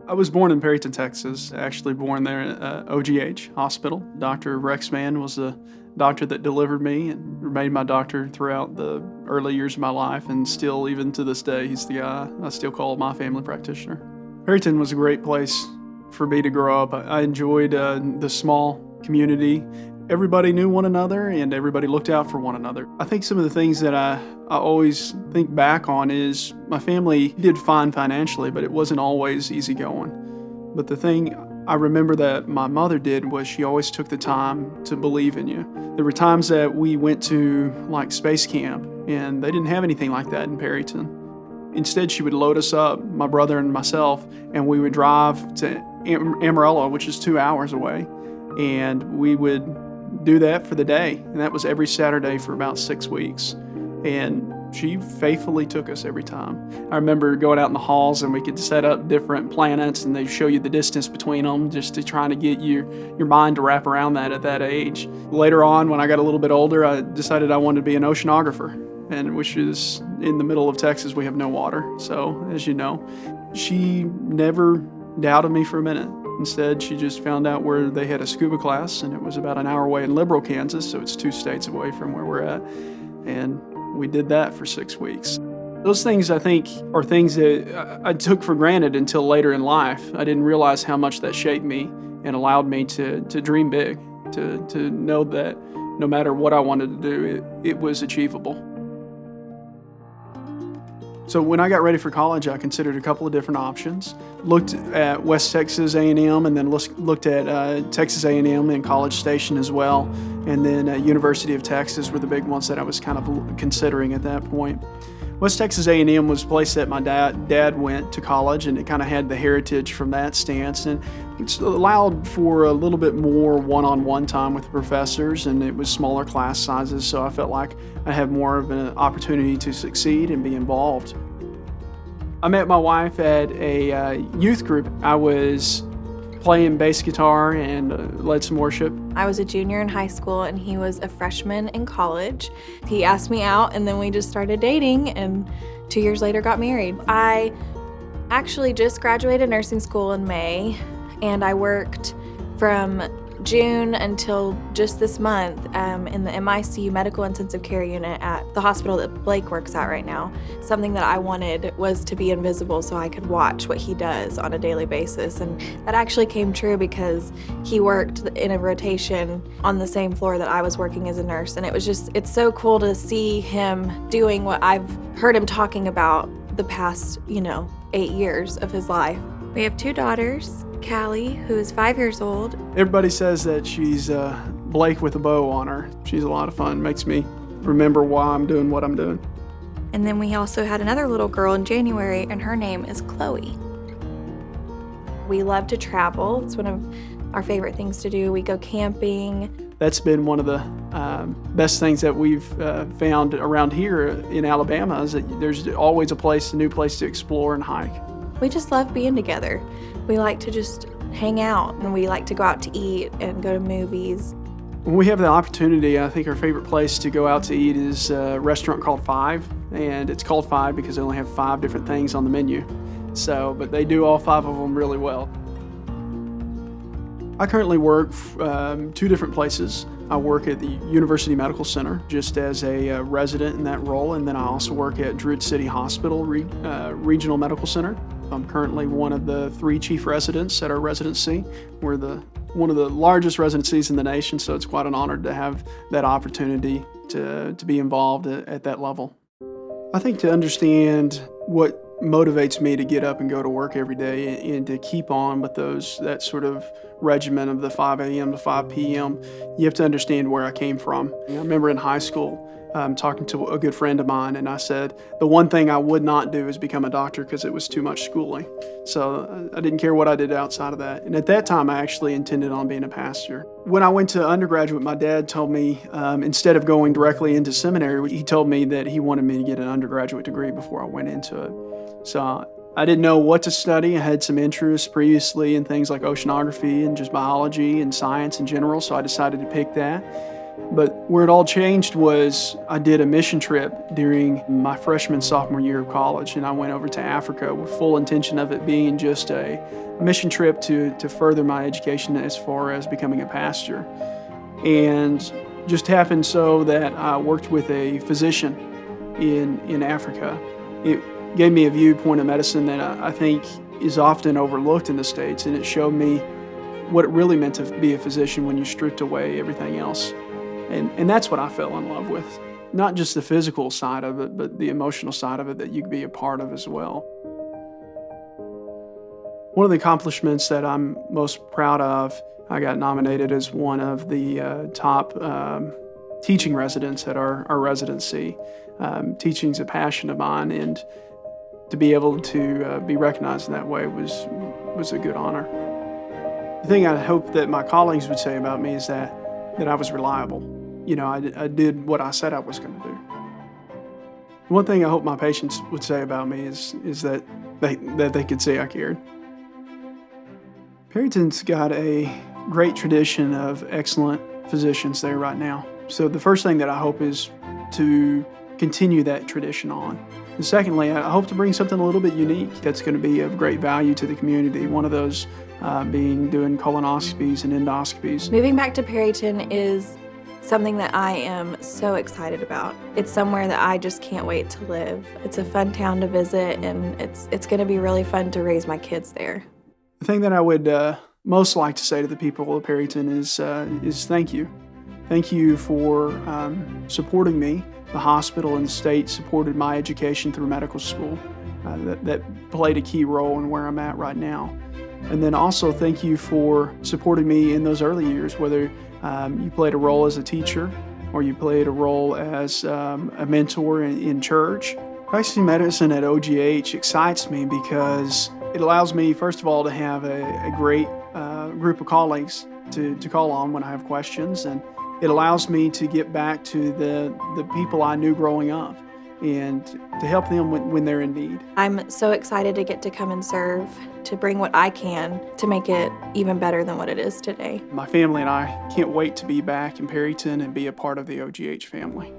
I was born in Perryton, Texas, actually born there at OGH Hospital. Dr. Rexman was the doctor that delivered me and remained my doctor throughout the early years of my life, and still, even to this day, he's the guy I still call my family practitioner. Perryton was a great place for me to grow up. I enjoyed the small community. Everybody knew one another and everybody looked out for one another. I think some of the things that I always think back on is my family did fine financially, but it wasn't always easy going. But the thing I remember that my mother did was she always took the time to believe in you. There were times that we went to like space camp and they didn't have anything like that in Perryton. Instead, she would load us up, my brother and myself, and we would drive to Amarillo, which is 2 hours away, and we would do that for the day. And that was every Saturday for about 6 weeks. And she faithfully took us every time. I remember going out in the halls and we could set up different planets and they'd show you the distance between them just to try to get your mind to wrap around that at that age. Later on, when I got a little bit older, I decided I wanted to be an oceanographer, and which is in the middle of Texas, we have no water. So, as you know, she never doubted me for a minute. Instead, she just found out where they had a scuba class, and it was about an hour away in Liberal, Kansas, so it's 2 states away from where we're at. And we did that for 6 weeks. Those things, I think, are things that I took for granted until later in life. I didn't realize how much that shaped me and allowed me to dream big, to know that no matter what I wanted to do, it was achievable. So when I got ready for college, I considered a couple of different options. Looked at West Texas A&M, and then looked at Texas A&M and College Station as well. And then University of Texas were the big ones that I was kind of considering at that point. West Texas A&M was a place that my dad went to college, and it kind of had the heritage from that stance. And it allowed for a little bit more one-on-one time with the professors, and it was smaller class sizes, so I felt like I had more of an opportunity to succeed and be involved. I met my wife at a youth group. I was playing bass guitar and led some worship. I was a junior in high school and he was a freshman in college. He asked me out and then we just started dating, and 2 years later got married. I actually just graduated nursing school in May, and I worked from June until just this month in the MICU Medical Intensive Care Unit at the hospital that Blake works at right now. Something that I wanted was to be invisible so I could watch what he does on a daily basis, and that actually came true because he worked in a rotation on the same floor that I was working as a nurse, and it's so cool to see him doing what I've heard him talking about the past, 8 years of his life. We have 2 daughters, Callie, who is 5 years old. Everybody says that she's Blake with a bow on her. She's a lot of fun, makes me remember why I'm doing what I'm doing. And then we also had another little girl in January, and her name is Chloe. We love to travel. It's one of our favorite things to do. We go camping. That's been one of the best things that we've found around here in Alabama, is that there's always a new place to explore and hike. We just love being together. We like to just hang out, and we like to go out to eat and go to movies. When we have the opportunity, I think our favorite place to go out to eat is a restaurant called Five, and it's called Five because they only have 5 different things on the menu. But they do all 5 of them really well. I currently work 2 different places. I work at the University Medical Center just as a resident in that role, and then I also work at DeWitt City Hospital Regional Medical Center. I'm currently one of the 3 chief residents at our residency. We're one of the largest residencies in the nation, so it's quite an honor to have that opportunity to be involved at that level. I think to understand what motivates me to get up and go to work every day and to keep on with that sort of regimen of the 5 a.m. to 5 p.m., you have to understand where I came from. I remember in high school talking to a good friend of mine, and I said the one thing I would not do is become a doctor because it was too much schooling. So I didn't care what I did outside of that. And at that time, I actually intended on being a pastor. When I went to undergraduate, my dad told me instead of going directly into seminary, he told me that he wanted me to get an undergraduate degree before I went into it. So I didn't know what to study. I had some interests previously in things like oceanography and just biology and science in general, so I decided to pick that. But where it all changed was I did a mission trip during my sophomore year of college, and I went over to Africa with full intention of it being just a mission trip to further my education as far as becoming a pastor. And just happened so that I worked with a physician in Africa. It gave me a viewpoint of medicine that I think is often overlooked in the States, and it showed me what it really meant to be a physician when you stripped away everything else. And that's what I fell in love with. Not just the physical side of it, but the emotional side of it that you could be a part of as well. One of the accomplishments that I'm most proud of, I got nominated as one of the top teaching residents at our residency. Teaching's a passion of mine, and to be able to be recognized in that way was a good honor. The thing I hope that my colleagues would say about me is that I was reliable. You know, I did what I said I was going to do. One thing I hope my patients would say about me is that they could say I cared. Perryton's got a great tradition of excellent physicians there right now. So the first thing that I hope is to continue that tradition on. And secondly, I hope to bring something a little bit unique that's going to be of great value to the community. One of those being doing colonoscopies and endoscopies. Moving back to Perryton is something that I am so excited about. It's somewhere that I just can't wait to live. It's a fun town to visit, and it's going to be really fun to raise my kids there. The thing that I would most like to say to the people of Perryton is thank you. Thank you for supporting me. The hospital and the state supported my education through medical school. That played a key role in where I'm at right now. And then also thank you for supporting me in those early years, whether you played a role as a teacher or you played a role as a mentor in church. Practicing medicine at OGH excites me because it allows me, first of all, to have a great group of colleagues to call on when I have questions, and it allows me to get back to the people I knew growing up and to help them when they're in need. I'm so excited to get to come and serve, to bring what I can to make it even better than what it is today. My family and I can't wait to be back in Perryton and be a part of the OGH family.